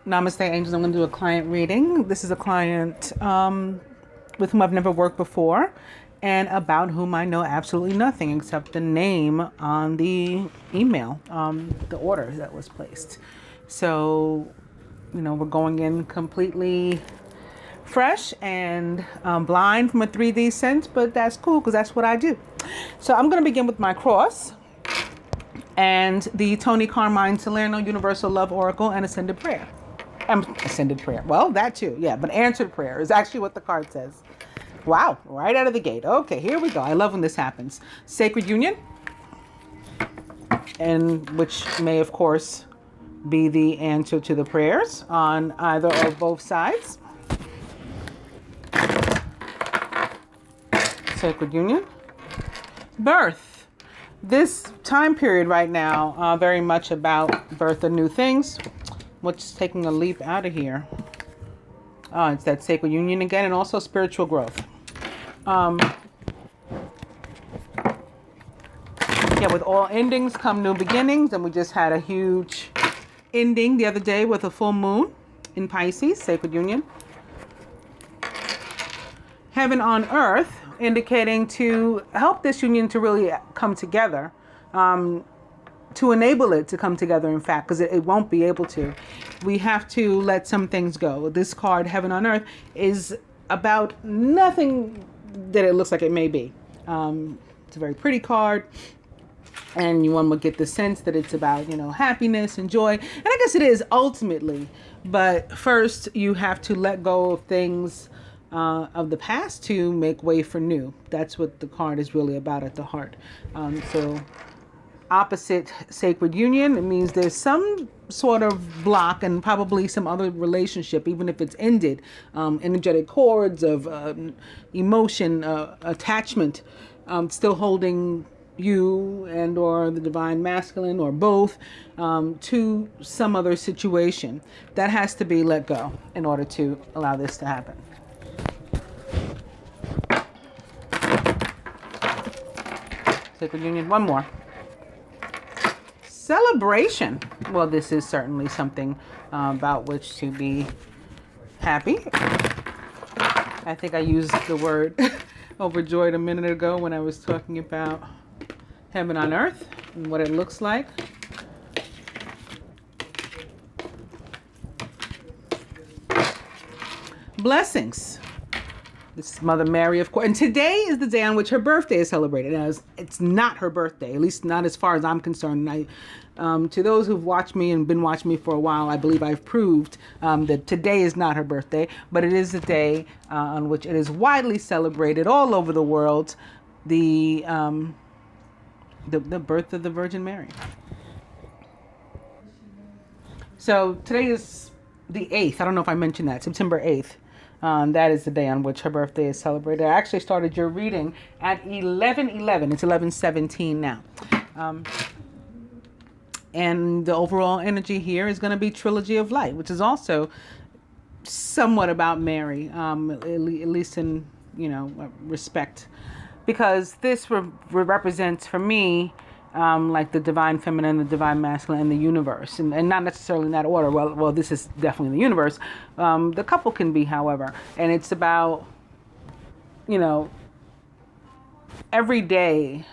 Namaste, angels. I'm going to do a client reading. This is a client with whom I've never worked before and about whom I know absolutely nothing except the name on the email, the order that was placed. So, we're going in completely fresh and blind from a 3D sense, but that's cool because that's what I do. So I'm going to begin with my cross and the Tony Carmine Salerno Universal Love Oracle and Ascended Prayer. Ascended Prayer. Well, that too. Yeah, but answered prayer is actually what the card says. Wow, right out of the gate. Okay, here we go. I love when this happens. Sacred Union, and which may, of course, be the answer to the prayers on either or both sides. Sacred Union. Birth. This time period right now, very much about birth of new things. What's taking a leap out of here? It's that sacred union again, and also spiritual growth. With all endings come new beginnings, and we just had a huge ending the other day with a full moon in Pisces, sacred union. Heaven on earth, indicating to help this union to really come together. To enable it to come together, in fact, because it won't be able to. We have to let some things go. This card, Heaven on Earth, is about nothing that it looks like it may be. It's a very pretty card, and one would get the sense that it's about, happiness and joy. And I guess it is ultimately, but first you have to let go of things of the past to make way for new. That's what the card is really about at the heart. So opposite sacred union, it means there's some sort of block and probably some other relationship, even if it's ended, energetic cords of emotion, attachment, still holding you and or the divine masculine or both to some other situation that has to be let go in order to allow this to happen. Sacred union, one more. Celebration. Well, this is certainly something about which to be happy. I think I used the word overjoyed a minute ago when I was talking about heaven on earth and what it looks like. Blessings. This is Mother Mary, of course. And today is the day on which her birthday is celebrated. Now, it's not her birthday, at least not as far as I'm concerned. To those who've watched me and been watching me for a while, I believe I've proved that today is not her birthday, but it is the day on which it is widely celebrated all over the world, the birth of the Virgin Mary. So today is the 8th. I don't know if I mentioned that, September 8th. That is the day on which her birthday is celebrated. I actually started your reading at 11:11. It's 11:17 now. And the overall energy here is going to be Trilogy of Light, which is also somewhat about Mary, at least in, respect. Because this represents for me like the divine feminine, the divine masculine, and the universe, and not necessarily in that order. Well, this is definitely the universe. The couple can be, however, and it's about, every day,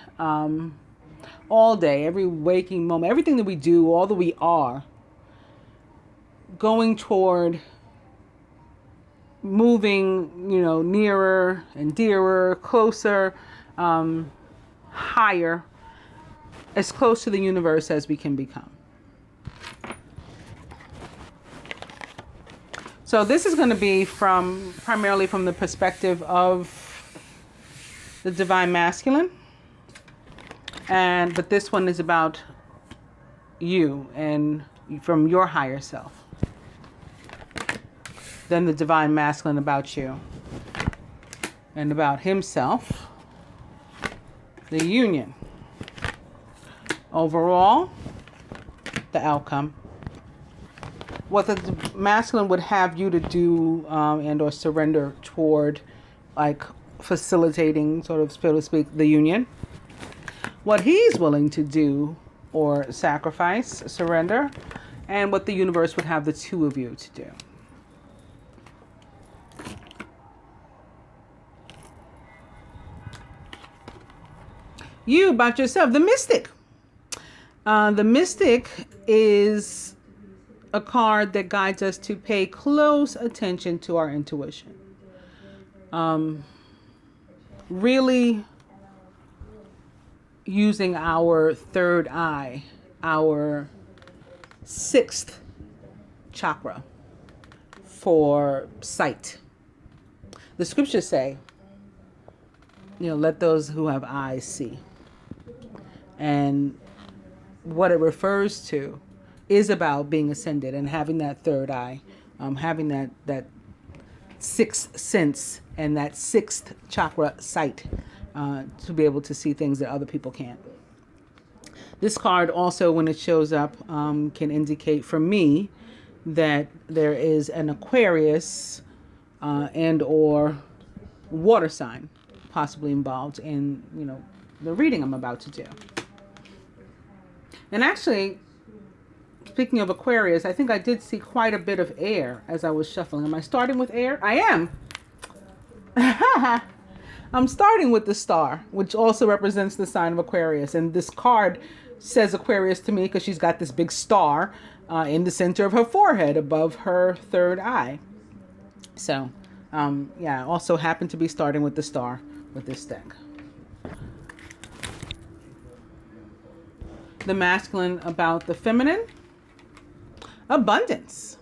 all day, every waking moment, everything that we do, all that we are, going toward moving, nearer and dearer, closer, higher, as close to the universe as we can become. So this is going to be primarily from the perspective of the divine masculine, but this one is about you and from your higher self. Then the divine masculine about you and about himself, the union. Overall, the outcome. What the masculine would have you to do and or surrender toward, like facilitating, sort of, so to speak, the union. What he's willing to do or sacrifice, surrender, and what the universe would have the two of you to do. You about yourself, the mystic. The mystic is a card that guides us to pay close attention to our intuition. Really using our third eye, our sixth chakra for sight. The scriptures say, let those who have eyes see. And what it refers to is about being ascended and having that third eye, having that sixth sense and that sixth chakra sight to be able to see things that other people can't. This card also, when it shows up, can indicate for me that there is an Aquarius and or water sign possibly involved in, the reading I'm about to do. And actually, speaking of Aquarius, I think I did see quite a bit of air as I was shuffling. Am I starting with air? I am. I'm starting with the star, which also represents the sign of Aquarius. And this card says Aquarius to me because she's got this big star in the center of her forehead above her third eye. So, I also happen to be starting with the star with this deck. The masculine about the feminine. Abundance.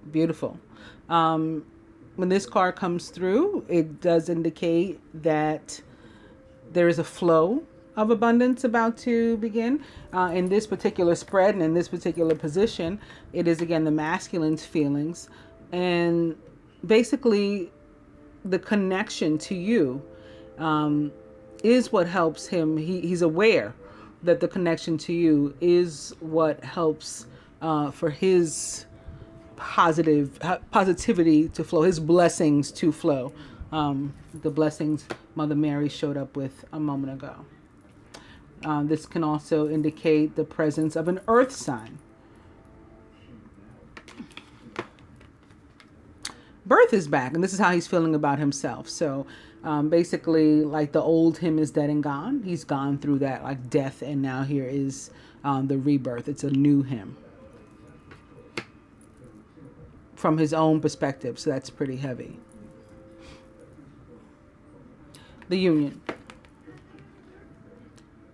Beautiful. When this card comes through, it does indicate that there is a flow of abundance about to begin. In this particular spread and in this particular position, it is again the masculine's feelings. And basically the connection to you is what helps him. He's aware that the connection to you is what helps for his positivity to flow, his blessings to flow. The blessings Mother Mary showed up with a moment ago. This can also indicate the presence of an earth sign. Birth is back, and this is how he's feeling about himself. So basically, like the old him is dead and gone. He's gone through that, like death, and now here is the rebirth. It's a new him from his own perspective. So that's pretty heavy. The union.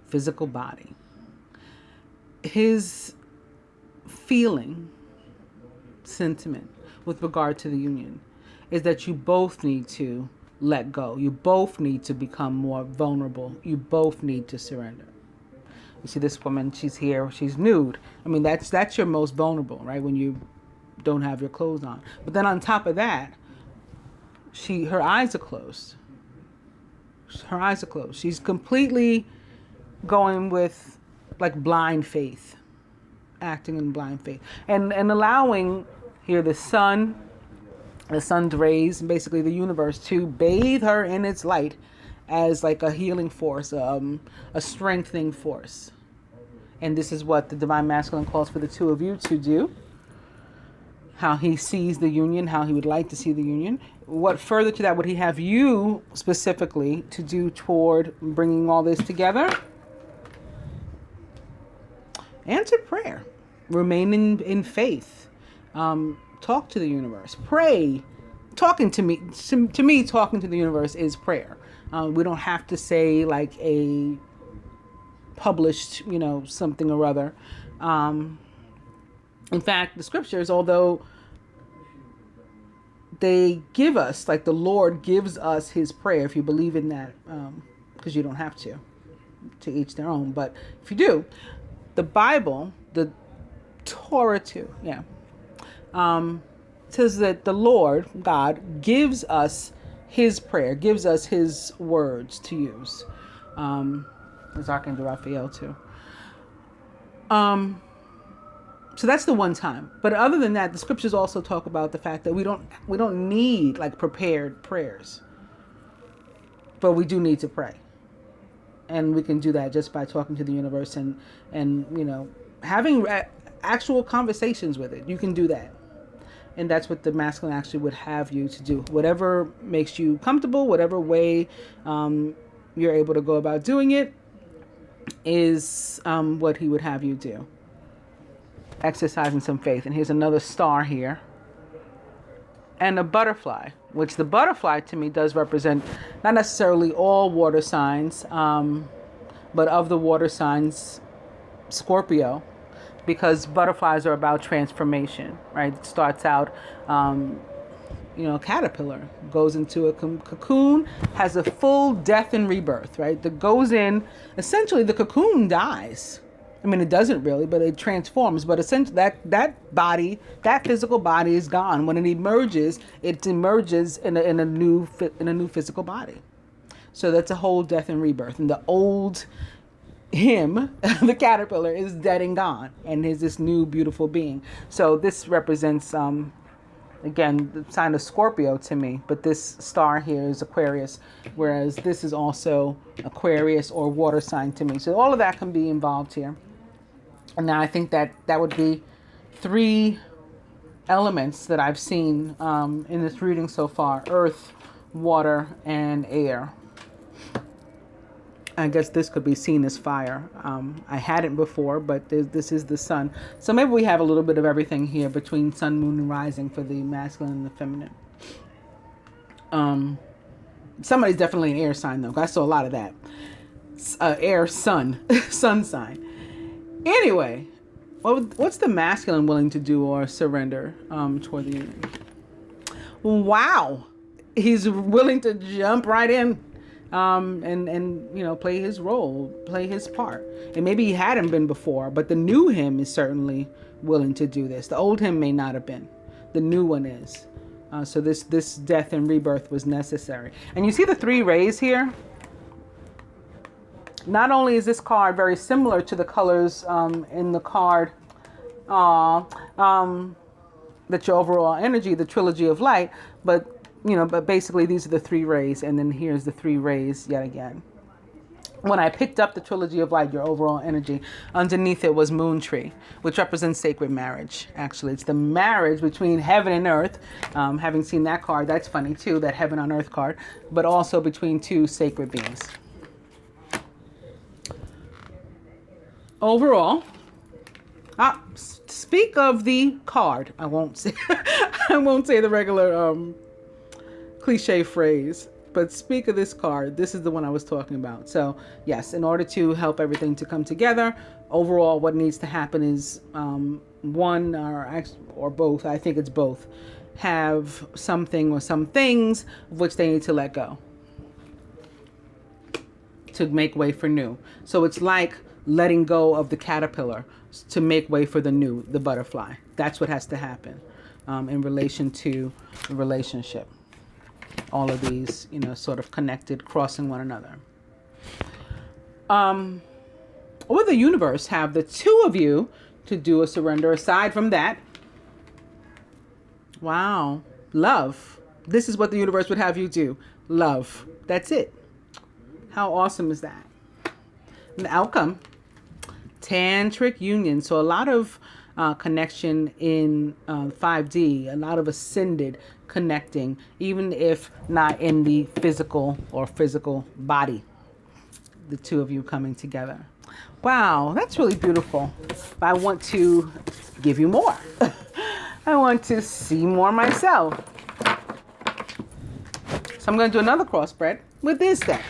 Physical body. His feeling, sentiment with regard to the union is that you both need to let go. You both need to become more vulnerable. You both need to surrender. You see this woman, she's here, she's nude. I mean, that's your most vulnerable, right? When you don't have your clothes on. But then on top of that, her eyes are closed. Her eyes are closed. She's completely going with like blind faith, acting in blind faith, and allowing here the sun's rays, and basically the universe, to bathe her in its light as like a healing force, a strengthening force. And this is what the Divine Masculine calls for the two of you to do. How he sees the union, how he would like to see the union. What further to that would he have you specifically to do toward bringing all this together? Answer prayer. Remain in faith. Talk to the universe. Pray. Talking to me, talking to the universe is prayer. We don't have to say like a published, something or other. In fact, the scriptures, although they give us, like the Lord gives us his prayer, if you believe in that, because you don't have to each their own. But if you do, the Bible, the Torah too, says that the Lord, God, gives us his prayer, gives us his words to use. There's Archangel Raphael too. So that's the one time. But other than that, the scriptures also talk about the fact that we don't need like prepared prayers, but we do need to pray, and we can do that just by talking to the universe and having actual conversations with it. You can do that. And that's what the masculine actually would have you to do. Whatever makes you comfortable, whatever way you're able to go about doing it is what he would have you do. Exercising some faith. And here's another star here. And a butterfly, which the butterfly to me does represent not necessarily all water signs, but of the water signs, Scorpio, because butterflies are about transformation, right? It starts out, caterpillar goes into a cocoon, has a full death and rebirth, right? That goes in, essentially the cocoon dies. I mean, it doesn't really, but it transforms. But essentially, that body, that physical body, is gone. When it emerges in a new physical body. So that's a whole death and rebirth. And the old him, the caterpillar, is dead and gone, and is this new beautiful being. So this represents, again, the sign of Scorpio to me. But this star here is Aquarius, whereas this is also Aquarius or water sign to me. So all of that can be involved here. And now I think that would be 3 elements that I've seen in this reading so far: earth, water, and air. I guess this could be seen as fire. I hadn't before, but this is the sun. So maybe we have a little bit of everything here between sun, moon, and rising for the masculine and the feminine. Somebody's definitely an air sign, though. I saw a lot of that. Air, sun, sun sign. Anyway, what's the masculine willing to do or surrender toward the union? Wow. He's willing to jump right in and play his role, play his part. And maybe he hadn't been before, but the new him is certainly willing to do this. The old him may not have been. The new one is. So this death and rebirth was necessary. And you see the 3 rays here? Not only is this card very similar to the colors in the card that's your overall energy, the trilogy of light, but basically these are the 3 rays, and then here's the 3 rays yet again. When I picked up the trilogy of light, your overall energy, underneath it was Moon Tree, which represents sacred marriage. Actually, it's the marriage between heaven and earth. Having seen that card, that's funny too, that heaven on earth card, but also between 2 sacred beings. Overall, speak of the card. I won't say the regular cliche phrase, but speak of this card. This is the one I was talking about. So yes, in order to help everything to come together, overall, what needs to happen is one or both. I think it's both. Have something or some things of which they need to let go to make way for new. So it's like letting go of the caterpillar to make way for the new, the butterfly. That's what has to happen in relation to the relationship. All of these, sort of connected, crossing one another. Or the universe have the 2 of you to do a surrender. Aside from that, wow, love. This is what the universe would have you do. Love. That's it. How awesome is that? And the outcome, tantric union. So a lot of connection in 5D, a lot of ascended connecting, even if not in the physical body. The 2 of you coming together. Wow, that's really beautiful. I want to give you more. I want to see more myself. So I'm going to do another cross spread with this deck.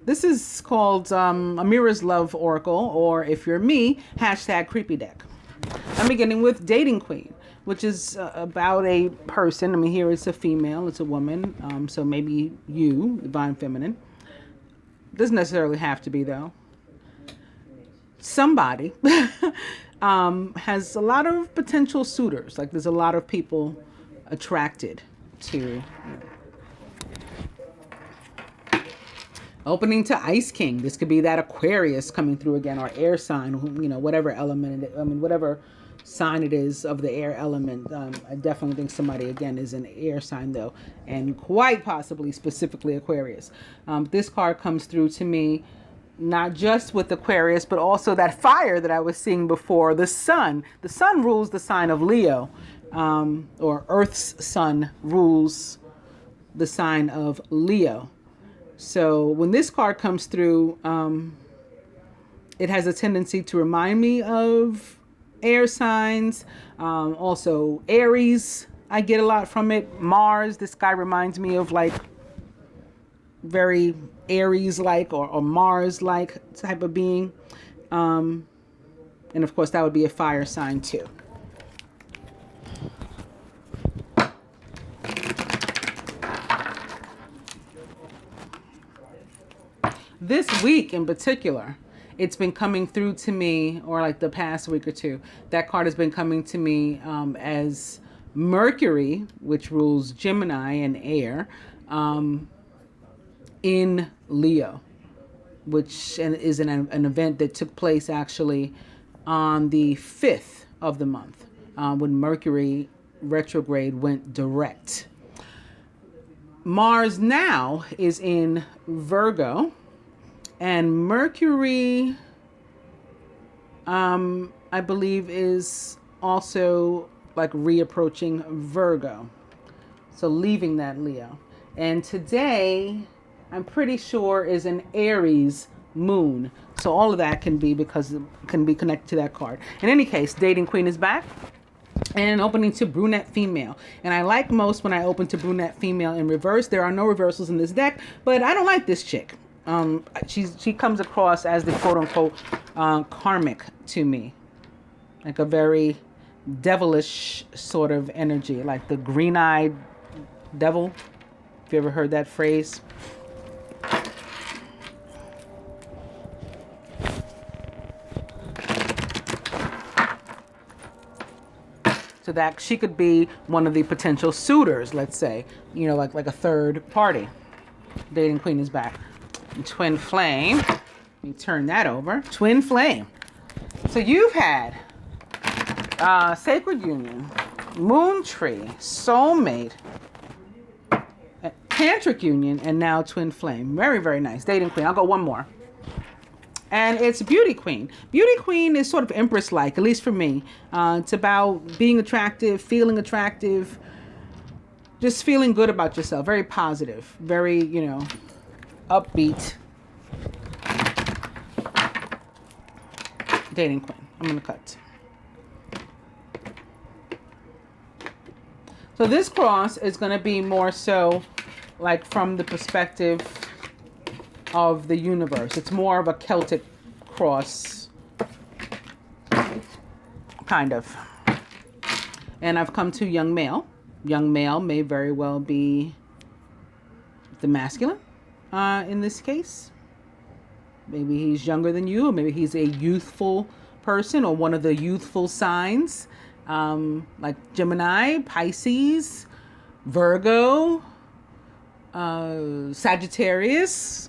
This is called Amira's Love Oracle, or if you're me, #creepy deck. I'm beginning with Dating Queen, which is about a person. I mean, here it's a female, it's a woman. So maybe you, divine feminine. Doesn't necessarily have to be, though. Somebody has a lot of potential suitors. Like there's a lot of people attracted to. Opening to Ice King. This could be that Aquarius coming through again, or air sign, whatever element, whatever sign it is of the air element. I definitely think somebody, again, is an air sign, though, and quite possibly specifically Aquarius. This card comes through to me not just with Aquarius, but also that fire that I was seeing before, the sun. The sun rules the sign of Leo, or Earth's sun rules the sign of Leo. So when this card comes through, it has a tendency to remind me of air signs. Also Aries, I get a lot from it. Mars, this guy reminds me of like very Aries-like or Mars-like type of being. And of course, that would be a fire sign too. This week in particular, it's been coming through to me, or like the past week or two, that card has been coming to me as Mercury, which rules Gemini and air, in Leo, which is an event that took place actually on the 5th of the month, when Mercury retrograde went direct. Mars now is in Virgo, and Mercury, I believe, is also like reapproaching Virgo. So leaving that Leo. And today, I'm pretty sure, is an Aries moon. So all of that can be connected to that card. In any case, Dating Queen is back. And opening to brunette female. And I like most when I open to brunette female in reverse. There are no reversals in this deck, but I don't like this chick. She comes across as the quote-unquote karmic to me, like a very devilish sort of energy, like the green-eyed devil. If you ever heard that phrase. So that she could be one of the potential suitors, let's say, like a third party. Dating Queen is back. Twin Flame. Let me turn that over. Twin Flame. So you've had Sacred Union, Moon Tree, Soulmate, Tantric Union, and now Twin Flame. Very, very nice. Dating Queen. I'll go one more. And it's Beauty Queen. Beauty Queen is sort of Empress-like, at least for me. It's about being attractive, feeling attractive, just feeling good about yourself. Very positive. Very, upbeat. Dating Queen. I'm going to cut. So this cross is going to be more so like from the perspective of the universe. It's more of a Celtic cross, kind of. And I've come to young male. Young male may very well be the masculine in this case. Maybe he's younger than you, or maybe he's a youthful person, or one of the youthful signs, like Gemini, Pisces, Virgo, Sagittarius.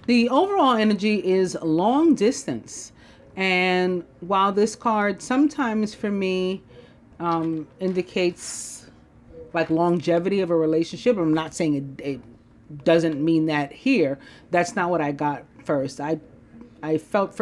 The overall energy is long distance. And while this card sometimes for me indicates like longevity of a relationship, I'm not saying it doesn't mean that here. That's not what I got first. I felt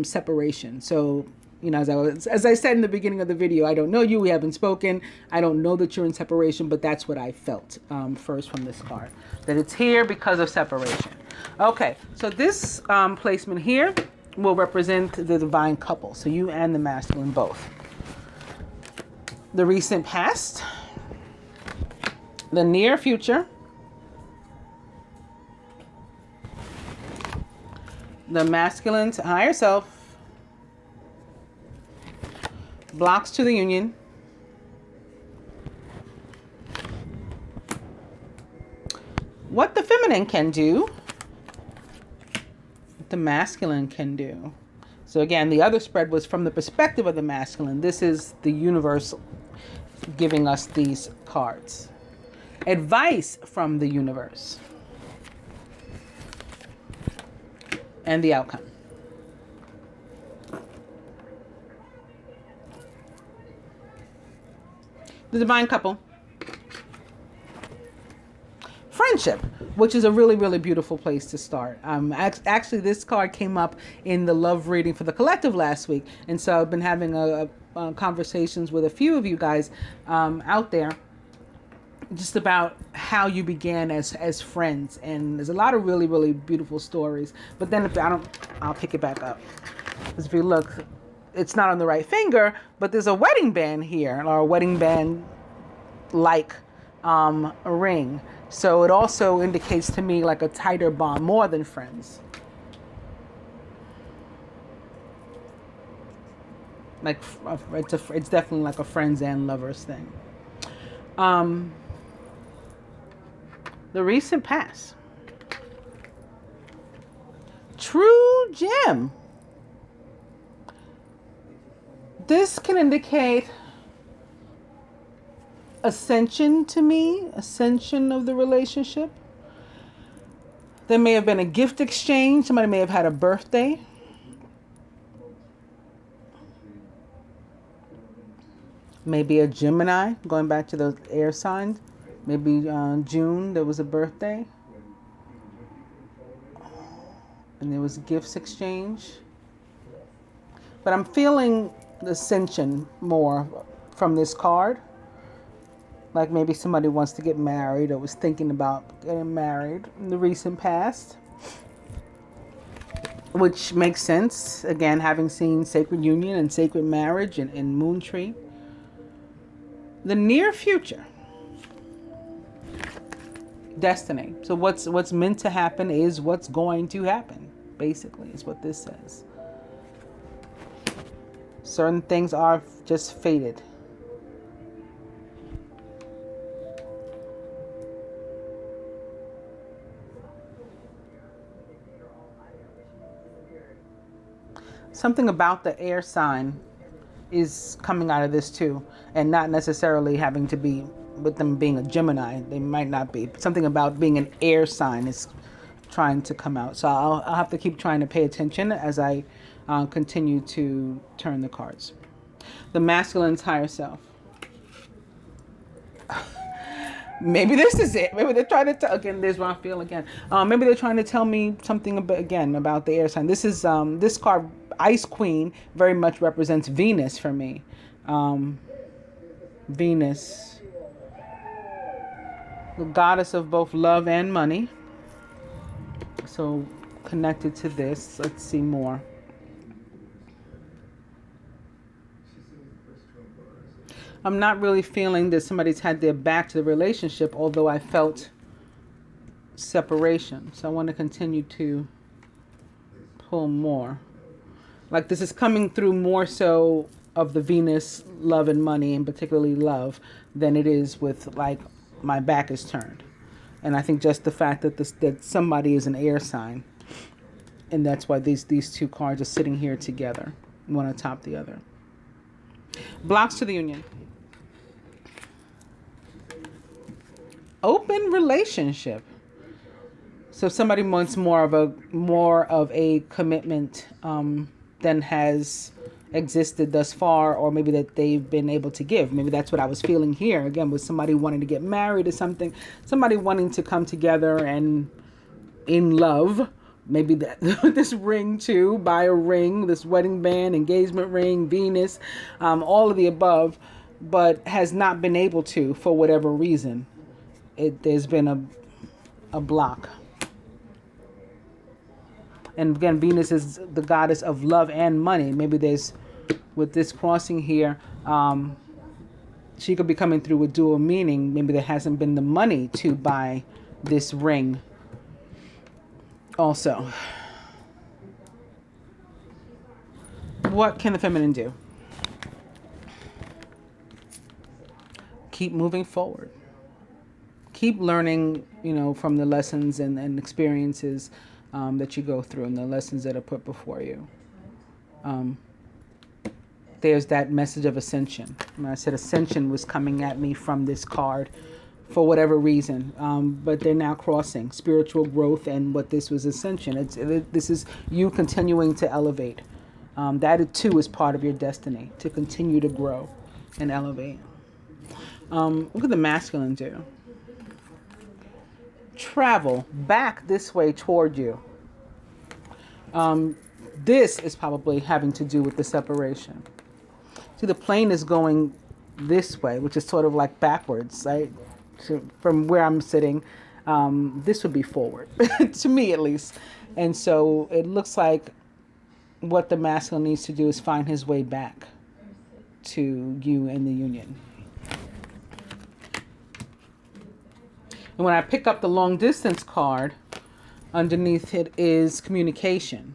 separation. So, as I said in the beginning of the video, I don't know you, we haven't spoken. I don't know that you're in separation, but that's what I felt first from this card. That it's here because of separation. Okay, so this placement here will represent the divine couple. So you and the masculine both. The recent past, the near future, the masculine to higher self, blocks to the union, what the feminine can do, what the masculine can do. So again, the other spread was from the perspective of the masculine. This is the universe giving us these cards. Advice from the universe. And the outcome. The divine couple. friendship, which is a really, really beautiful place to start. Actually, this card came up in the love reading for the collective last week. And so I've been having conversations with a few of you guys out there just about how you began as friends. And there's a lot of really, really beautiful stories. But then I'll pick it back up. Because if you look, it's not on the right finger, but there's a wedding band here, or a wedding band like a ring. So it also indicates to me like a tighter bond, more than friends. Like it's definitely like a friends and lovers thing. The recent past. True gem. This can indicate ascension to me, ascension of the relationship. There may have been a gift exchange. Somebody may have had a birthday. Maybe a Gemini, going back to those air signs. Maybe June, there was a birthday. And there was gifts exchange. But I'm feeling the ascension more from this card. Like maybe somebody wants to get married or was thinking about getting married in the recent past. Which makes sense. Again, having seen Sacred Union and Sacred Marriage in Moon Tree. The near future. Destiny. So what's meant to happen is what's going to happen. Basically, is what this says. Certain things are just fated. Something about the air sign is coming out of this too, and not necessarily having to be with them being a Gemini. They might not be. Something about being an air sign is trying to come out. So I'll have to keep trying to pay attention as I continue to turn the cards. The masculine's higher self. Maybe this is it. Maybe they're trying to tell, again, there's what I feel again. Maybe they're trying to tell me something about the air sign. This is this card, Ice Queen, very much represents Venus for me. Venus, the goddess of both love and money. So connected to this, let's see more. I'm not really feeling that somebody's had their back to the relationship, although I felt separation. So I want to continue to pull more. Like this is coming through more so of the Venus, love and money, and particularly love, than it is with like my back is turned. And I think just the fact that that somebody is an air sign, and that's why these two cards are sitting here together, one on top of the other. Blocks to the union. Open relationship. So somebody wants more of a commitment than has existed thus far, or maybe that they've been able to give. Maybe that's what I was feeling here again, with somebody wanting to get married or something, somebody wanting to come together and in love. Maybe that this ring too, buy a ring, this wedding band, engagement ring, Venus, all of the above, but has not been able to for whatever reason. There's been a block. And again, Venus is the goddess of love and money. Maybe there's, with this crossing here, she could be coming through with dual meaning. Maybe there hasn't been the money to buy this ring also. What can the feminine do? Keep moving forward. Keep learning, from the lessons and experiences that you go through, and the lessons that are put before you. There's that message of ascension. When I said ascension was coming at me from this card for whatever reason, but they're now crossing spiritual growth, and what this was ascension. This is you continuing to elevate. That too is part of your destiny, to continue to grow and elevate. What could the masculine do? travel back this way toward you. This is probably having to do with the separation. See, the plane is going this way, which is sort of like backwards, right? So from where I'm sitting, this would be forward, to me at least. And so it looks like what the masculine needs to do is find his way back to you and the union. And when I pick up the long distance card, underneath it is communication.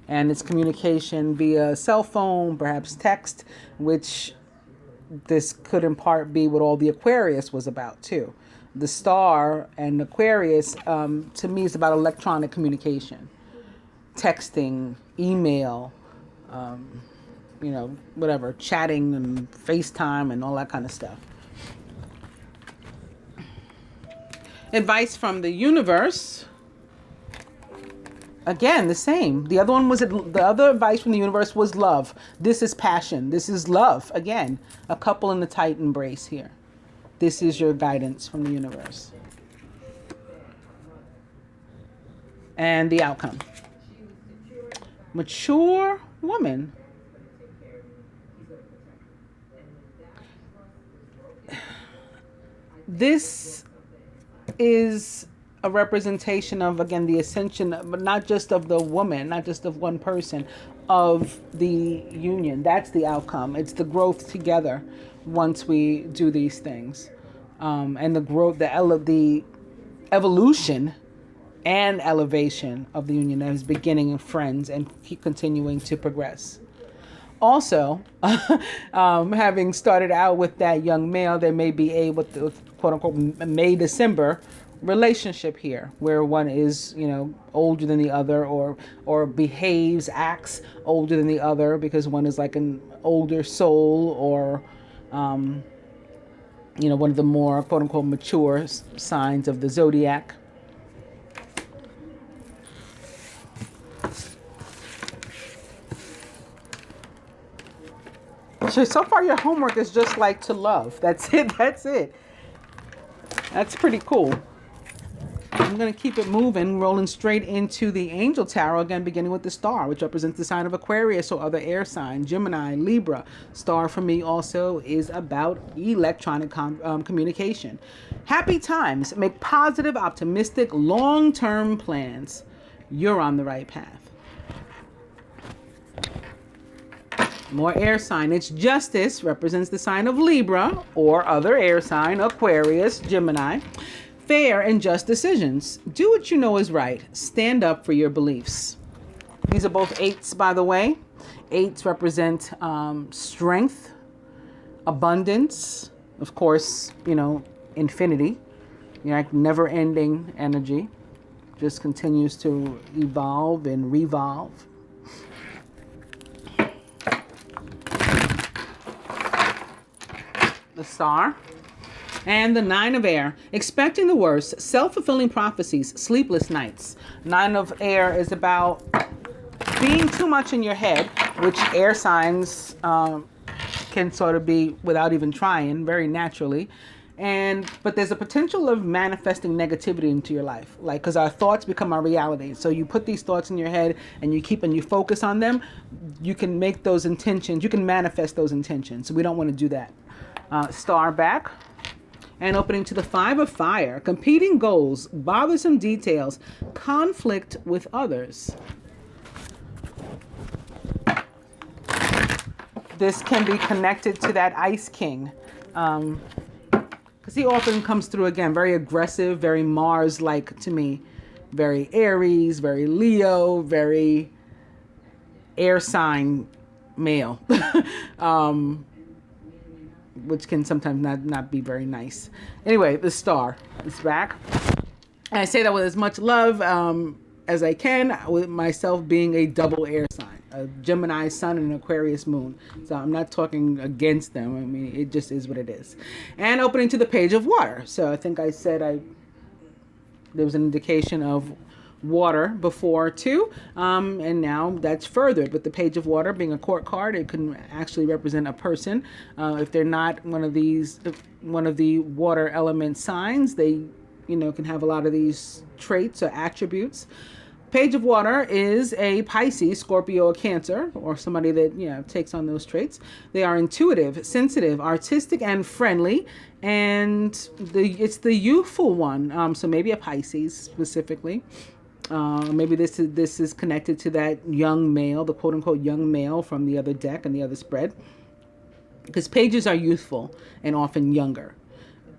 And it's communication via cell phone, perhaps text, which this could in part be what all the Aquarius was about too. The star and Aquarius, to me, is about electronic communication. Texting, email, whatever, chatting and FaceTime and all that kind of stuff. Advice from the universe. Again, the same. The other advice from the universe was love. This is passion. This is love. Again, a couple in a tight embrace here. This is your guidance from the universe. And the outcome. Mature woman. This is a representation of, again, the ascension, but not just of the woman, not just of one person, of the union. That's the outcome. It's the growth together once we do these things. And the growth, the evolution and elevation of the union as beginning of friends and keep continuing to progress. Also, having started out with that young male, there may be a, what the quote unquote May-December relationship here, where one is, older than the other, or behaves, acts older than the other, because one is like an older soul, or one of the more quote unquote mature signs of the zodiac. So far your homework is just like to love. That's it. That's pretty cool. I'm going to keep it moving, rolling straight into the Angel Tarot, again, beginning with the star, which represents the sign of Aquarius or other air sign, Gemini, Libra. Star for me also is about electronic communication. Happy times. Make positive, optimistic, long-term plans. You're on the right path. More air sign. It's Justice, represents the sign of Libra or other air sign, Aquarius, Gemini. Fair and just decisions. Do what you know is right. Stand up for your beliefs. These are both eights, by the way. Eights represent strength, abundance, of course, infinity, like never-ending energy. Just continues to evolve and revolve. The star. And the Nine of Air, expecting the worst, self-fulfilling prophecies, sleepless nights. Nine of Air is about being too much in your head, which air signs can sort of be without even trying, very naturally. But there's a potential of manifesting negativity into your life, because our thoughts become our reality. So you put these thoughts in your head and you focus on them, you can make those intentions, you can manifest those intentions. So we don't want to do that. Star back. And opening to the Five of Fire, competing goals, bothersome details, conflict with others. This can be connected to that Ice King. Because he often comes through, again, very aggressive, very Mars-like to me. Very Aries, very Leo, very air sign male. Which can sometimes not be very nice. Anyway, the star is back. And I say that with as much love as I can, with myself being a double air sign, a Gemini sun and an Aquarius moon. So I'm not talking against them. I mean, it just is what it is. And opening to the Page of Water. So I think I said there was an indication of water before too, and now that's furthered with the Page of Water being a court card. It can actually represent a person. If they're not one of the water element signs, they can have a lot of these traits or attributes. Page of Water is a Pisces, Scorpio, or Cancer, or somebody that takes on those traits. They are intuitive, sensitive, artistic, and friendly, and it's the youthful one. So maybe a Pisces specifically. Maybe this is connected to that young male, the quote unquote young male from the other deck and the other spread, because pages are youthful and often younger.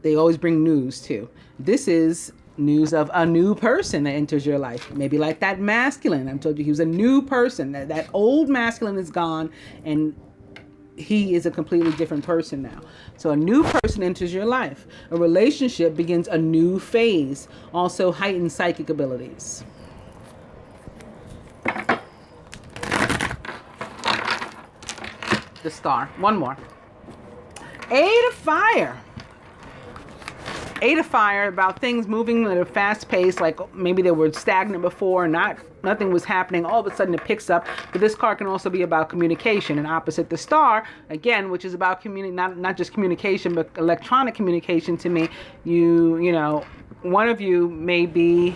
They always bring news too. This is news of a new person that enters your life. Maybe like that masculine. I told you he was a new person. That old masculine is gone and he is a completely different person now. So a new person enters your life. A relationship begins a new phase. Also heightened psychic abilities. The Star. One more. Eight of Fire. Eight of Fire, about things moving at a fast pace, like maybe they were stagnant before, nothing was happening, all of a sudden it picks up. But this card can also be about communication, and opposite the Star, again, which is about not just communication, but electronic communication. To me, one of you may be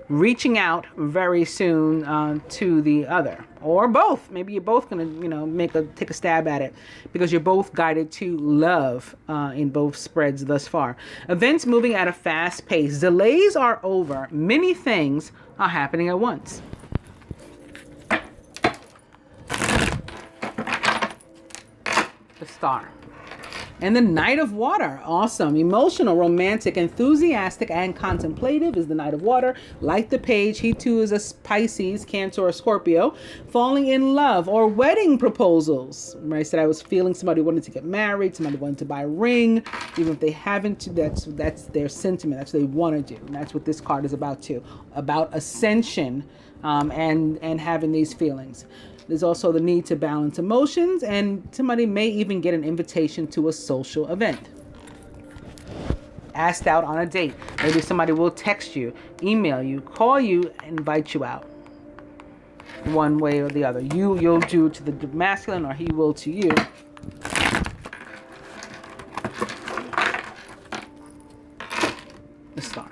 reaching out very soon to the other, or both. Maybe you're both gonna take a stab at it, because you're both guided to love in both spreads thus far. Events moving at a fast pace. Delays are over. Many things are happening at once. The Star. And the Knight of Water. Awesome. Emotional, romantic, enthusiastic, and contemplative is the Knight of Water. Like the page, he too is a Pisces, Cancer, or Scorpio. Falling in love or wedding proposals. Remember I said I was feeling somebody wanted to get married, somebody wanted to buy a ring. Even if they haven't, that's their sentiment. That's what they want to do. And that's what this card is about too. About ascension and having these feelings. There's also the need to balance emotions, and somebody may even get an invitation to a social event. Asked out on a date. Maybe somebody will text you, email you, call you, invite you out. One way or the other. You'll do to the masculine, or he will to you. The Star.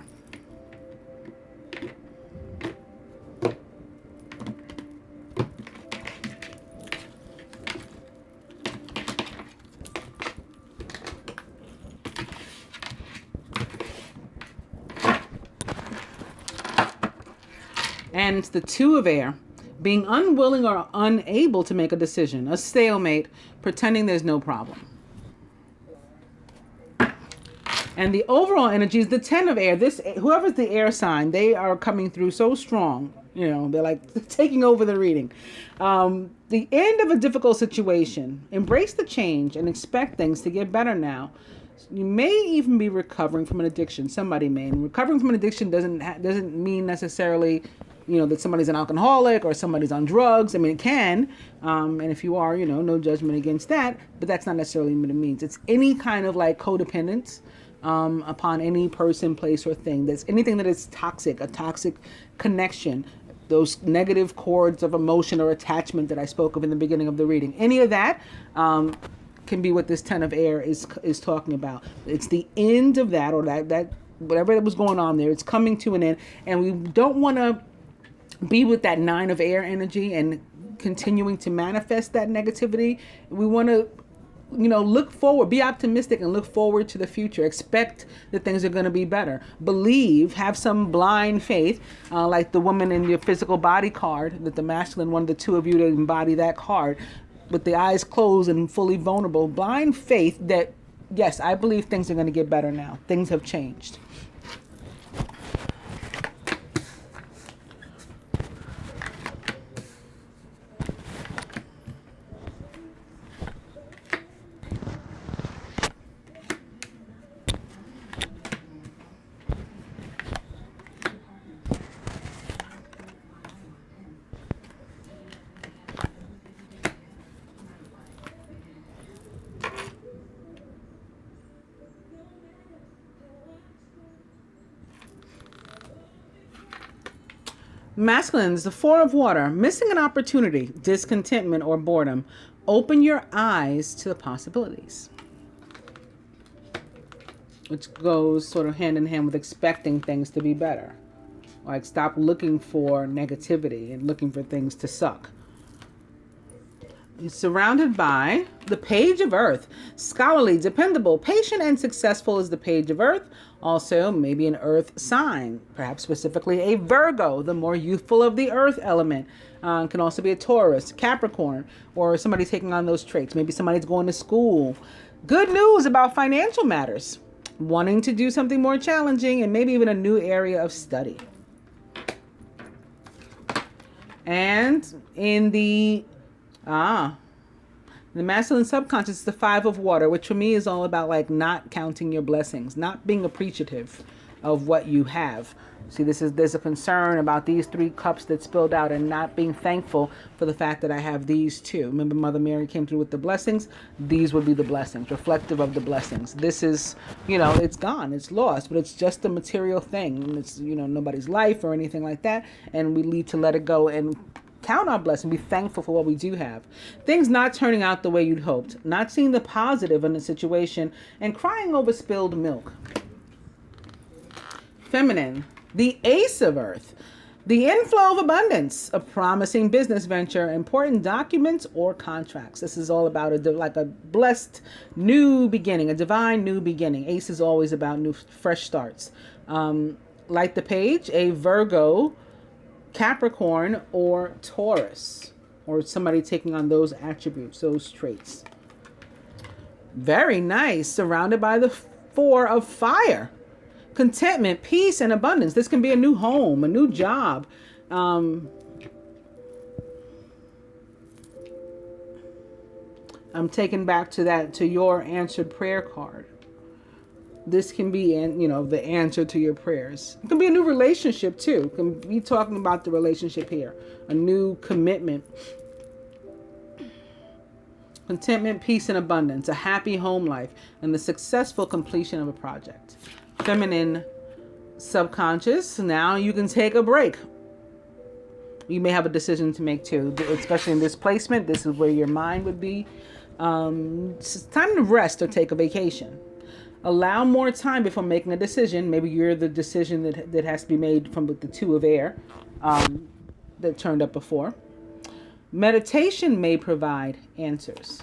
And it's the Two of Air, being unwilling or unable to make a decision, a stalemate, pretending there's no problem. And the overall energy is the Ten of Air. Whoever's the air sign, they are coming through so strong. They're like taking over the reading. The end of a difficult situation. Embrace the change and expect things to get better now. You may even be recovering from an addiction. Somebody may. And recovering from an addiction doesn't mean necessarily, that somebody's an alcoholic or somebody's on drugs. I mean, it can. And if you are, no judgment against that. But that's not necessarily what it means. It's any kind of like codependence upon any person, place, or thing. That's anything that is toxic, a toxic connection. Those negative cords of emotion or attachment that I spoke of in the beginning of the reading. Any of that can be what this Ten of Air is talking about. It's the end of that, or that whatever that was going on there, it's coming to an end. And we don't want to be with that Nine of Air energy and continuing to manifest that negativity. We want to look forward, be optimistic and look forward to the future. Expect that things are going to be better. Believe, have some blind faith, like the woman in your physical body card, that the masculine wanted the two of you to embody that card, with the eyes closed and fully vulnerable. Blind faith that, yes, I believe things are going to get better now. Things have changed. Masculines, the Four of Water, missing an opportunity, discontentment, or boredom. Open your eyes to the possibilities. which goes sort of hand in hand with expecting things to be better. Like stop looking for negativity and looking for things to suck. You're surrounded by the Page of Earth. Scholarly, dependable, patient, and successful is the Page of Earth. Also, maybe an earth sign, perhaps specifically a Virgo, the more youthful of the earth element. Can also be a Taurus, Capricorn, or somebody taking on those traits. Maybe somebody's going to school. Good news about financial matters. Wanting to do something more challenging and maybe even a new area of study. And in the masculine subconscious is the Five of Water, which for me is all about like not counting your blessings, not being appreciative of what you have. See, there's a concern about these 3 cups that spilled out and not being thankful for the fact that I have these 2. Remember, Mother Mary came through with the blessings. These would be the blessings, reflective of the blessings. This is, it's gone, it's lost, but it's just a material thing. It's, nobody's life or anything like that. And we need to let it go and count our blessing, be thankful for what we do have. Things not turning out the way you'd hoped, not seeing the positive in the situation, and crying over spilled milk. Feminine, the Ace of Earth, the inflow of abundance, a promising business venture, important documents or contracts. This is all about a blessed new beginning, a divine new beginning. Ace is always about new, fresh starts. Like the Page, a Virgo, Capricorn, or Taurus, or somebody taking on those attributes, those traits. Very nice. Surrounded by the Four of Fire. Contentment, peace, and abundance. This can be a new home, a new job. I'm taken back to your answered prayer card. This can be, the answer to your prayers. It can be a new relationship too. It can be talking about the relationship here. A new commitment. Contentment, peace, and abundance. A happy home life. And the successful completion of a project. Feminine subconscious. Now you can take a break. You may have a decision to make too. Especially in this placement. This is where your mind would be. It's time to rest or take a vacation. Allow more time before making a decision. Maybe you're the decision that has to be made from the 2 of air that turned up before. Meditation may provide answers.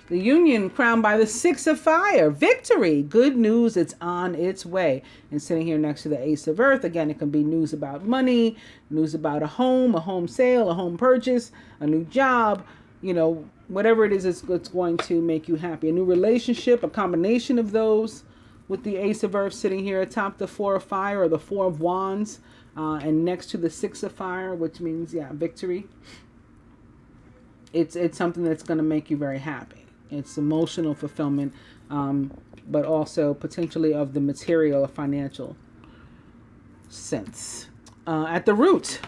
The Union crowned by the 6 of Fire. Victory. Good news. It's on its way. And sitting here next to the Ace of Earth, again, it can be news about money, news about a home sale, a home purchase, a new job, whatever it is, it's going to make you happy. A new relationship, a combination of those, with the Ace of Earth sitting here atop the 4 of Fire or the 4 of Wands, and next to the 6 of Fire, which means, victory. It's something that's going to make you very happy. It's emotional fulfillment, but also potentially of the material or financial sense. At the root,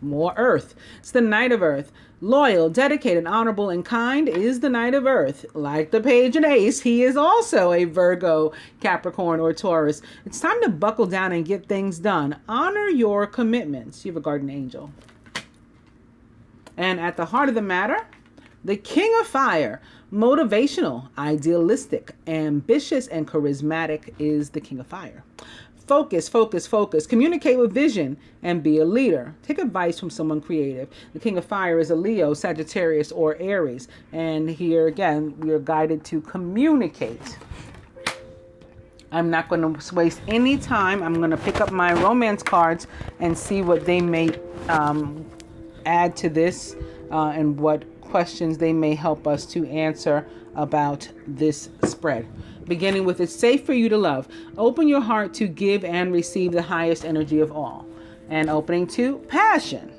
more Earth. It's the Knight of Earth. Loyal, dedicated, honorable, and kind is the Knight of Earth. Like the Page and Ace, he is also a Virgo, Capricorn, or Taurus. It's time to buckle down and get things done. Honor your commitments. You have a guardian angel. And at the heart of the matter, the King of Fire. Motivational, idealistic, ambitious, and charismatic is the King of Fire. Focus, focus, focus. Communicate with vision and be a leader. Take advice from someone creative. The King of Fire is a Leo, Sagittarius, or Aries. And here again, we are guided to communicate. I'm not going to waste any time. I'm going to pick up my romance cards and see what they may add to this and what questions they may help us to answer about this spread. Beginning with, it's safe for you to love. Open your heart to give and receive the highest energy of all. And opening to passion.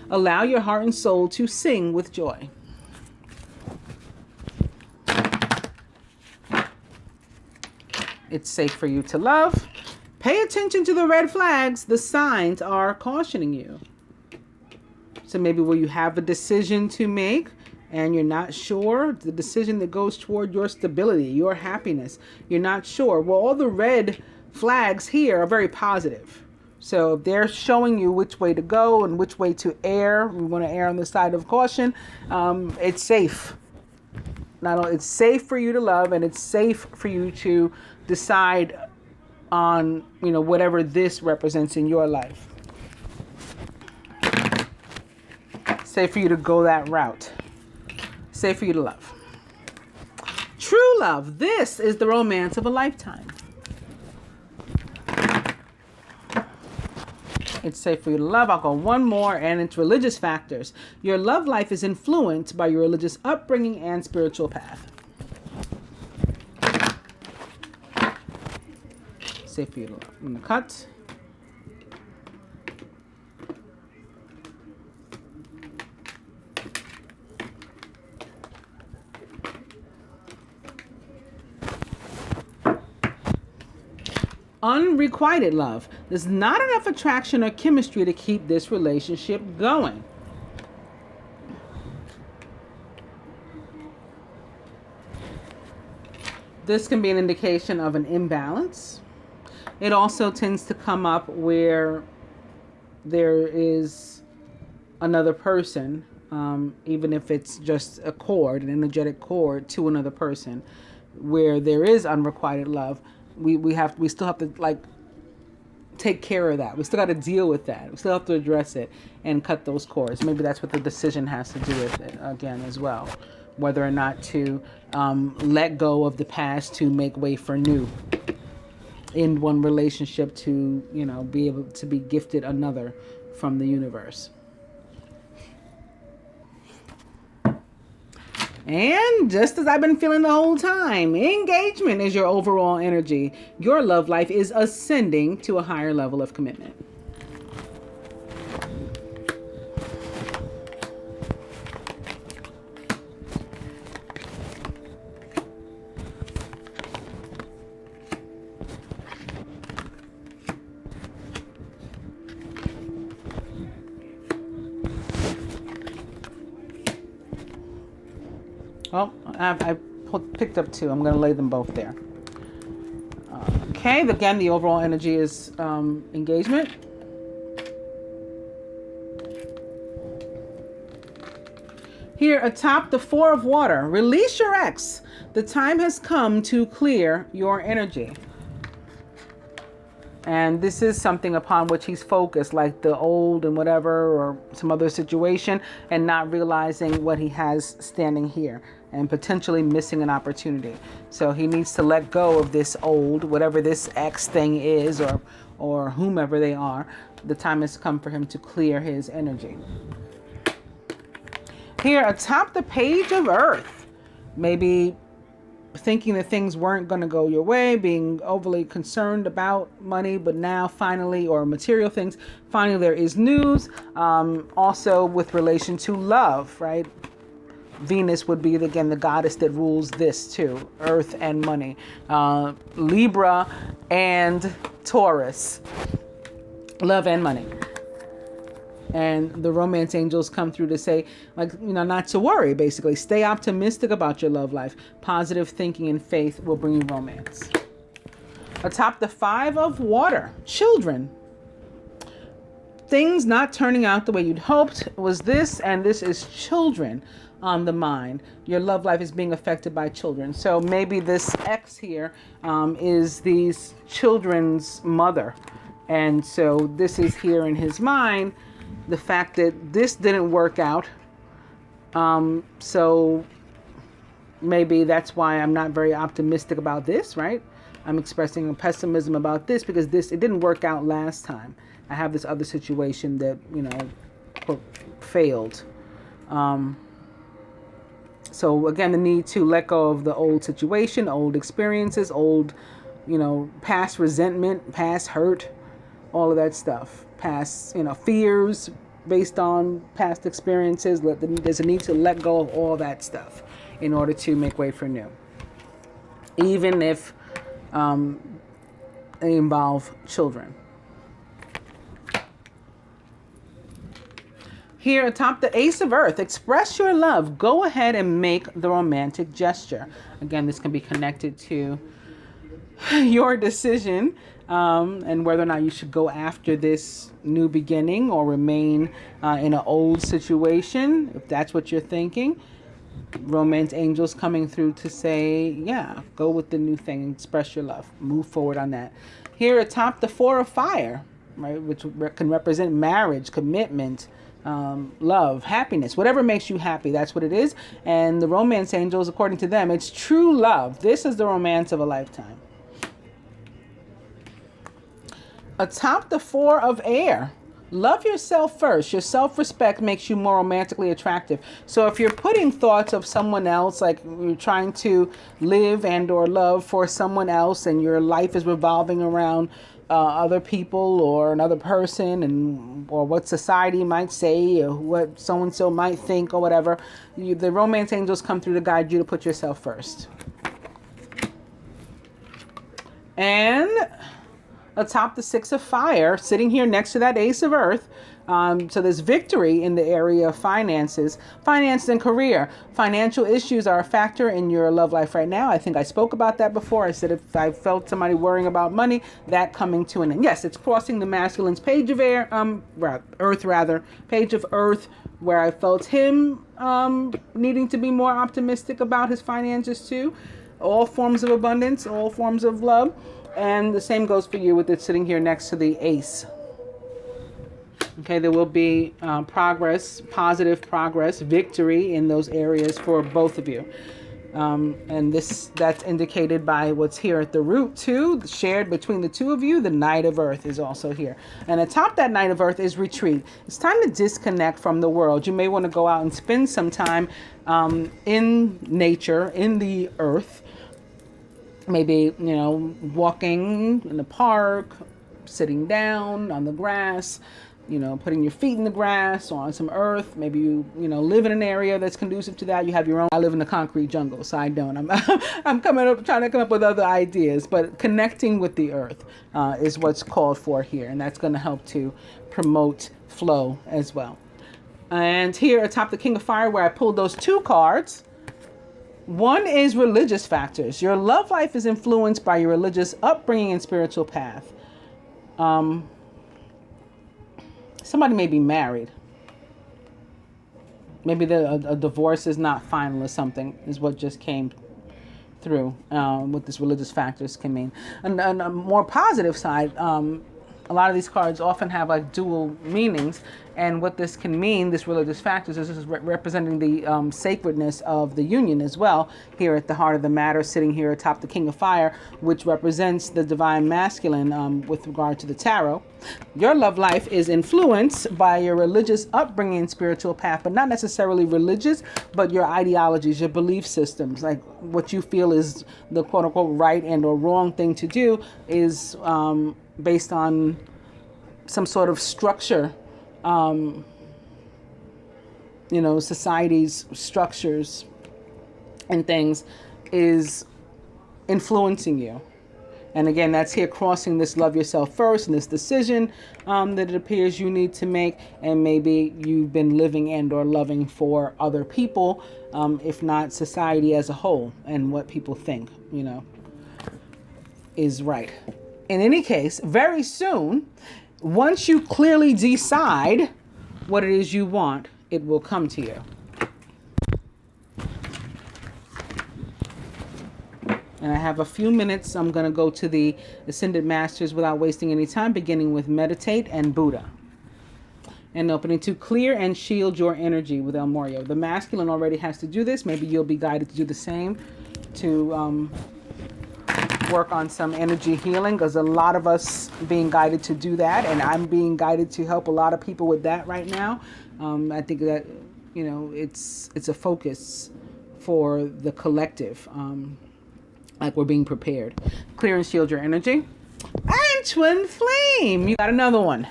Allow your heart and soul to sing with joy. It's safe for you to love. Pay attention to the red flags. The signs are cautioning you. So maybe where you have a decision to make and you're not sure, the decision that goes toward your stability, your happiness, you're not sure. Well, all the red flags here are very positive. So if they're showing you which way to go and which way to err, we want to err on the side of caution, it's safe. not only it's safe for you to love, and it's safe for you to decide on, whatever this represents in your life. Safe for you to go that route. Safe for you to love. True love. This is the romance of a lifetime. It's safe for you to love. I'll go one more, and it's religious factors. Your love life is influenced by your religious upbringing and spiritual path. Safe for you to love. I'm going to cut. Unrequited love. There's not enough attraction or chemistry to keep this relationship going. This can be an indication of an imbalance. It also tends to come up where there is another person, even if it's just a cord, an energetic cord to another person, where there is unrequited love. We still have to take care of that. We still got to deal with that. We still have to address it and cut those cords. Maybe that's what the decision has to do with it again as well. Whether or not to let go of the past to make way for new. In one relationship to, be able to be gifted another from the universe. And just as I've been feeling the whole time, engagement is your overall energy. Your love life is ascending to a higher level of commitment. Well, I picked up two. I'm going to lay them both there. Okay, again, the overall energy is engagement. Here atop the Four of Water, release your ex. The time has come to clear your energy. And this is something upon which he's focused, like the old and whatever, or some other situation, and not realizing what he has standing here and potentially missing an opportunity. So he needs to let go of this old, whatever this X thing is, or whomever they are. The time has come for him to clear his energy. Here atop the Page of Earth, maybe thinking that things weren't going to go your way, being overly concerned about money, but now finally, or material things, finally there is news. Also with relation to love, right? Venus would be, again, the goddess that rules this too, earth and money. Libra and Taurus, love and money. And the romance angels come through to say, not to worry, basically. Stay optimistic about your love life. Positive thinking and faith will bring you romance. Atop the Five of Water, children. Things not turning out the way you'd hoped was this, and this is children on the mind. Your love life is being affected by children. So maybe this X here is these children's mother. And so this is here in his mind. The fact that this didn't work out, so maybe that's why I'm not very optimistic about this, right? I'm expressing a pessimism about this because it didn't work out last time. I have this other situation that, quote, failed. So again, the need to let go of the old situation, old experiences, old, past resentment, past hurt, all of that stuff. Past, fears based on past experiences. There's a need to let go of all that stuff in order to make way for new. Even if they involve children. Here atop the Ace of Earth, express your love. Go ahead and make the romantic gesture. Again, this can be connected to your decision and whether or not you should go after this new beginning or remain in an old situation, if that's what you're thinking. Romance angels coming through to say, yeah, go with the new thing, express your love, move forward on that. Here atop the Four of Fire, right, which can represent marriage, commitment, love, happiness, whatever makes you happy, that's what it is. And the romance angels, according to them, it's true love. This is the romance of a lifetime. Atop the Four of Air, love yourself first. Your self-respect makes you more romantically attractive. So if you're putting thoughts of someone else, like you're trying to live and or love for someone else, and your life is revolving around other people or another person, and or what society might say, or what so-and-so might think, or whatever, the romance angels come through to guide you to put yourself first. And atop the Six of Fire, sitting here next to that Ace of Earth. So there's victory in the area of finances and career. Financial issues are a factor in your love life right now. I think I spoke about that before. I said if I felt somebody worrying about money, that coming to an end. Yes, it's crossing the masculine's page of Earth rather, page of Earth, where I felt him needing to be more optimistic about his finances too. All forms of abundance, all forms of love. And the same goes for you with it sitting here next to the Ace. Okay, there will be progress, positive progress, victory in those areas for both of you. And that's indicated by what's here at the root too, shared between the two of you. The Knight of Earth is also here. And atop that Knight of Earth is retreat. It's time to disconnect from the world. You may want to go out and spend some time in nature, in the earth. Maybe, walking in the park, sitting down on the grass, putting your feet in the grass or on some earth. Maybe you live in an area that's conducive to that. You have your own. I live in the concrete jungle, so I don't. I'm trying to come up with other ideas, but connecting with the earth is what's called for here, and that's going to help to promote flow as well. And here atop the King of Fire, where I pulled those two cards. One is religious factors. Your love life is influenced by your religious upbringing and spiritual path. Somebody may be married. Maybe a divorce is not final or something, is what just came through. What this religious factors can mean. And a more positive side, a lot of these cards often have like dual meanings, and what this can mean, this religious factors, is this is representing the sacredness of the union as well, here at the heart of the matter, sitting here atop the King of Fire, which represents the divine masculine with regard to the tarot. Your love life is influenced by your religious upbringing and spiritual path, but not necessarily religious, but your ideologies, your belief systems, like what you feel is the quote-unquote right and or wrong thing to do is based on some sort of structure, society's structures and things is influencing you. And again, that's here crossing this love yourself first and this decision that it appears you need to make. And maybe you've been living and or loving for other people, if not society as a whole, and what people think, is right. In any case, very soon, once you clearly decide what it is you want, it will come to you. And I have a few minutes. I'm going to go to the Ascended Masters without wasting any time, beginning with Meditate and Buddha. And opening to Clear and Shield Your Energy with El Morio. The masculine already has to do this. Maybe you'll be guided to do the same, to work on some energy healing, because a lot of us being guided to do that, and I'm being guided to help a lot of people with that right now. I think that it's a focus for the collective, like we're being prepared. Clear and Shield Your Energy. And Twin Flame, you got another one.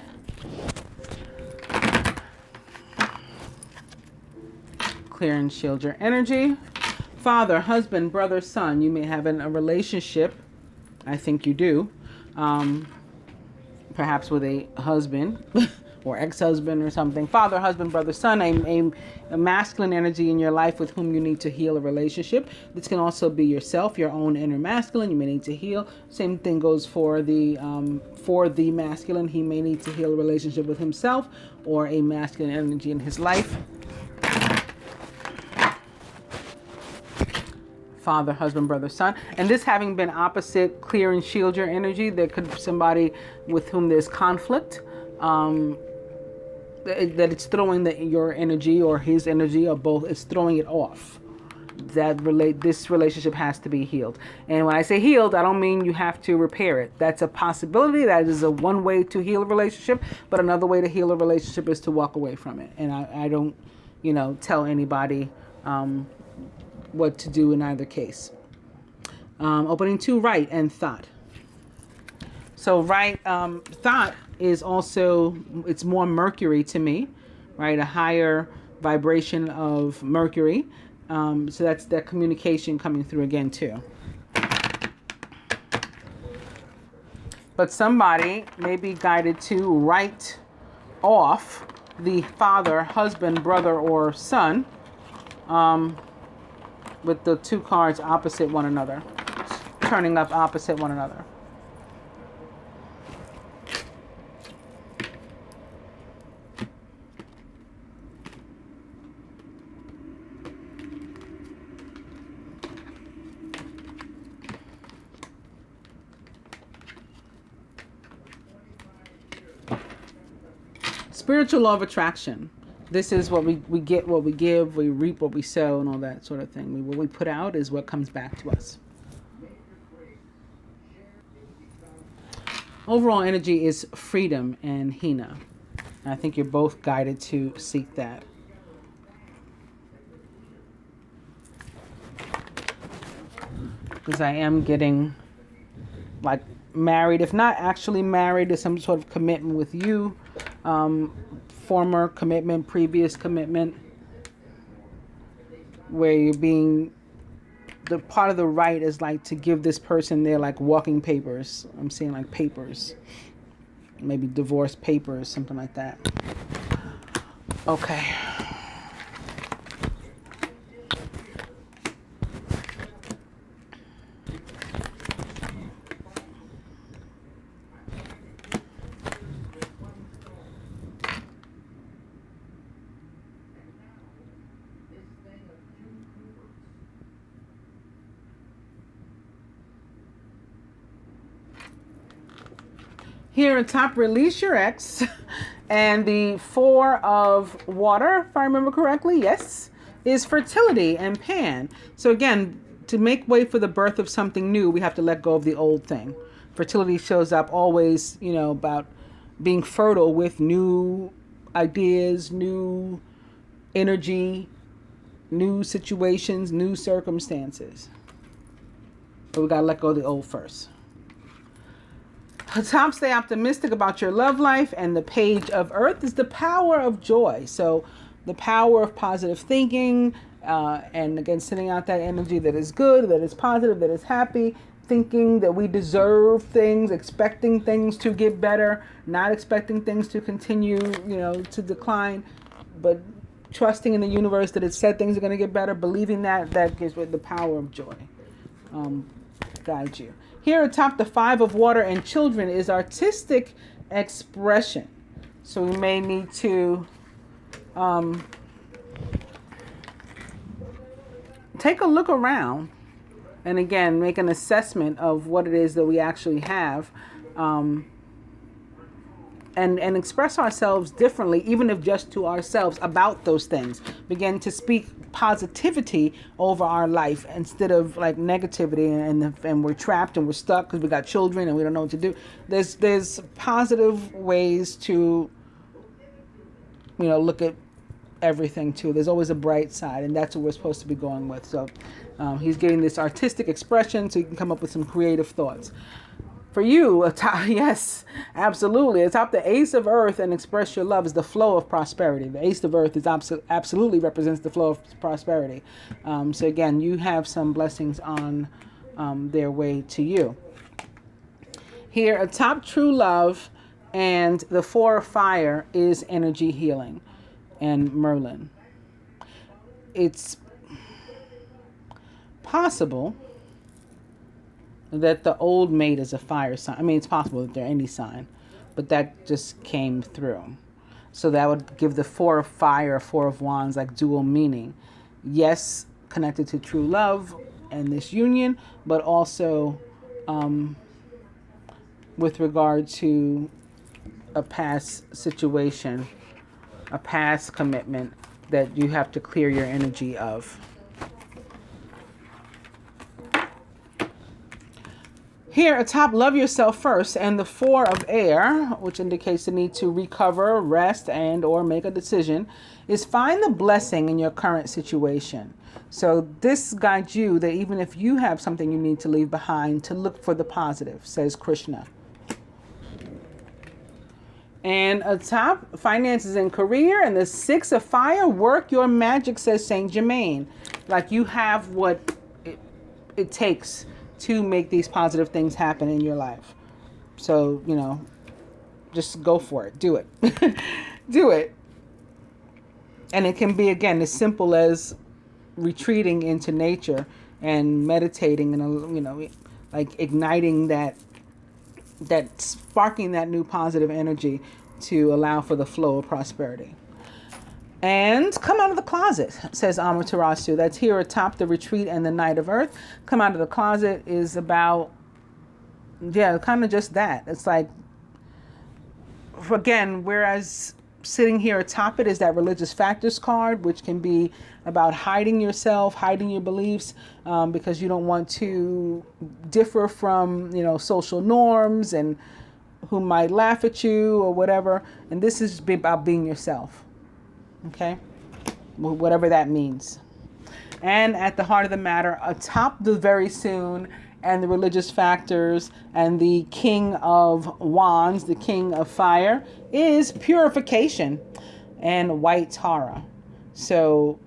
Clear and Shield Your Energy. Father, husband, brother, son. You may have a relationship, I think you do, perhaps with a husband or ex-husband or something. Father, husband, brother, son, a masculine energy in your life with whom you need to heal a relationship. This can also be yourself, your own inner masculine. You may need to heal. Same thing goes for the masculine. He may need to heal a relationship with himself or a masculine energy in his life. father, husband, brother, son. And this having been opposite, clear and shield your energy, there could be somebody with whom there's conflict, that it's throwing your energy or his energy or both, it's throwing it off. This relationship has to be healed. And when I say healed, I don't mean you have to repair it. That's a possibility. That is a one way to heal a relationship, but another way to heal a relationship is to walk away from it. And I don't, tell anybody what to do in either case. Opening 2, right and thought. So right, thought is also, it's more Mercury to me, right? A higher vibration of Mercury. So that's that communication coming through again too. But somebody may be guided to write off the father, husband, brother, or son, with the 2 cards opposite one another, turning up opposite one another. Spiritual law of attraction. This is what we get, what we give, we reap what we sow, and all that sort of thing. What we put out is what comes back to us. Overall energy is freedom and Hina. And I think you're both guided to seek that. Because I am getting like married, if not actually married, to some sort of commitment with you. Former commitment, previous commitment, where you're being, the part of the right is like to give this person their like walking papers. I'm seeing like papers, maybe divorce papers, something like that. Okay. Here at top, release your ex. And the 4 of water, if I remember correctly, yes, is fertility and Pan. So again, to make way for the birth of something new, we have to let go of the old thing. Fertility shows up always, about being fertile with new ideas, new energy, new situations, new circumstances. But we got to let go of the old first. Top, stay optimistic about your love life. And the page of earth is the power of joy. So the power of positive thinking, and again, sending out that energy that is good, that is positive, that is happy, thinking that we deserve things, expecting things to get better, not expecting things to continue, to decline, but trusting in the universe that it said things are going to get better, believing that gives with the power of joy. Guide you. Here atop the 5 of water and children is artistic expression. So we may need to take a look around and again make an assessment of what it is that we actually have, and express ourselves differently, even if just to ourselves, about those things. Begin to speak positivity over our life instead of like negativity, and we're trapped and we're stuck because we got children and we don't know what to do. There's positive ways to look at everything too. There's always a bright side, and that's what we're supposed to be going with. So he's getting this artistic expression so you can come up with some creative thoughts. For you, yes, absolutely. Atop the Ace of Earth and express your love is the flow of prosperity. The Ace of Earth is absolutely represents the flow of prosperity. So again, you have some blessings on their way to you. Here, atop true love and the 4 of fire is energy healing and Merlin. It's possible that the old mate is a fire sign. I mean, it's possible that they're any sign, but that just came through. So that would give the 4 of fire, 4 of wands, like dual meaning. Yes, connected to true love, and this union, but also with regard to a past situation, a past commitment that you have to clear your energy of. Here atop, love yourself first, and the 4 of air, which indicates the need to recover, rest, and or make a decision, is find the blessing in your current situation. So this guides you that even if you have something you need to leave behind, to look for the positive, says Krishna. And atop, finances and career, and the 6 of fire, work your magic, says Saint Germain. Like you have what it takes to make these positive things happen in your life. So, you know, just go for it. Do it. Do it. And it can be, again, as simple as retreating into nature and meditating and, you know, like igniting that sparking that new positive energy to allow for the flow of prosperity. And come out of the closet, says Amaterasu. That's here atop the retreat and the night of earth. Come out of the closet is about, kind of just that. It's like, again, whereas sitting here atop it is that religious factors card, which can be about hiding yourself, hiding your beliefs, because you don't want to differ from, you know, social norms and who might laugh at you or whatever. And this is about being yourself. Okay, whatever that means. And at the heart of the matter, atop the very soon and the religious factors and the king of wands, the king of fire, is purification and white Torah. So,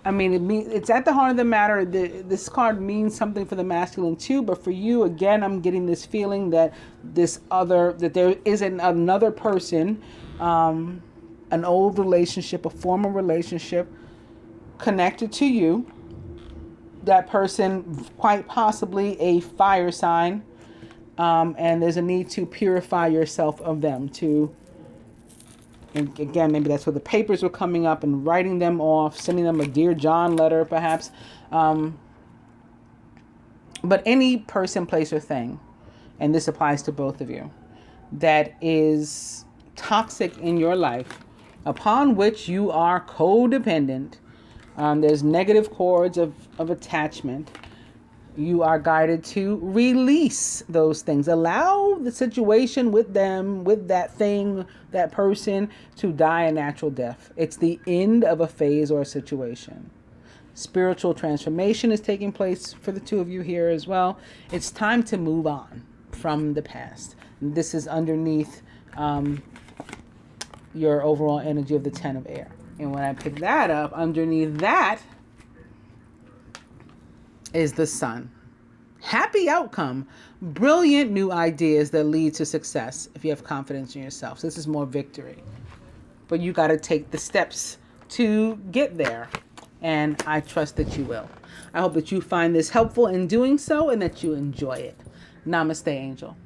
I mean, it's at the heart of the matter. This card means something for the masculine too, but for you, again, I'm getting this feeling that that there isn't another person, an old relationship, a former relationship connected to you. That person, quite possibly a fire sign, and there's a need to purify yourself of them and again, maybe that's where the papers were coming up and writing them off, sending them a Dear John letter, perhaps. But any person, place, or thing, and this applies to both of you, that is toxic in your life, upon which you are codependent, there's negative cords of attachment, you are guided to release those things. Allow the situation with them, with that thing, that person, to die a natural death. It's the end of a phase or a situation. Spiritual transformation is taking place for the two of you here as well. It's time to move on from the past. This is underneath your overall energy of the 10 of air. And when I pick that up, underneath that is the sun. Happy outcome. Brilliant new ideas that lead to success if you have confidence in yourself. So this is more victory. But you got to take the steps to get there. And I trust that you will. I hope that you find this helpful in doing so and that you enjoy it. Namaste, Angel.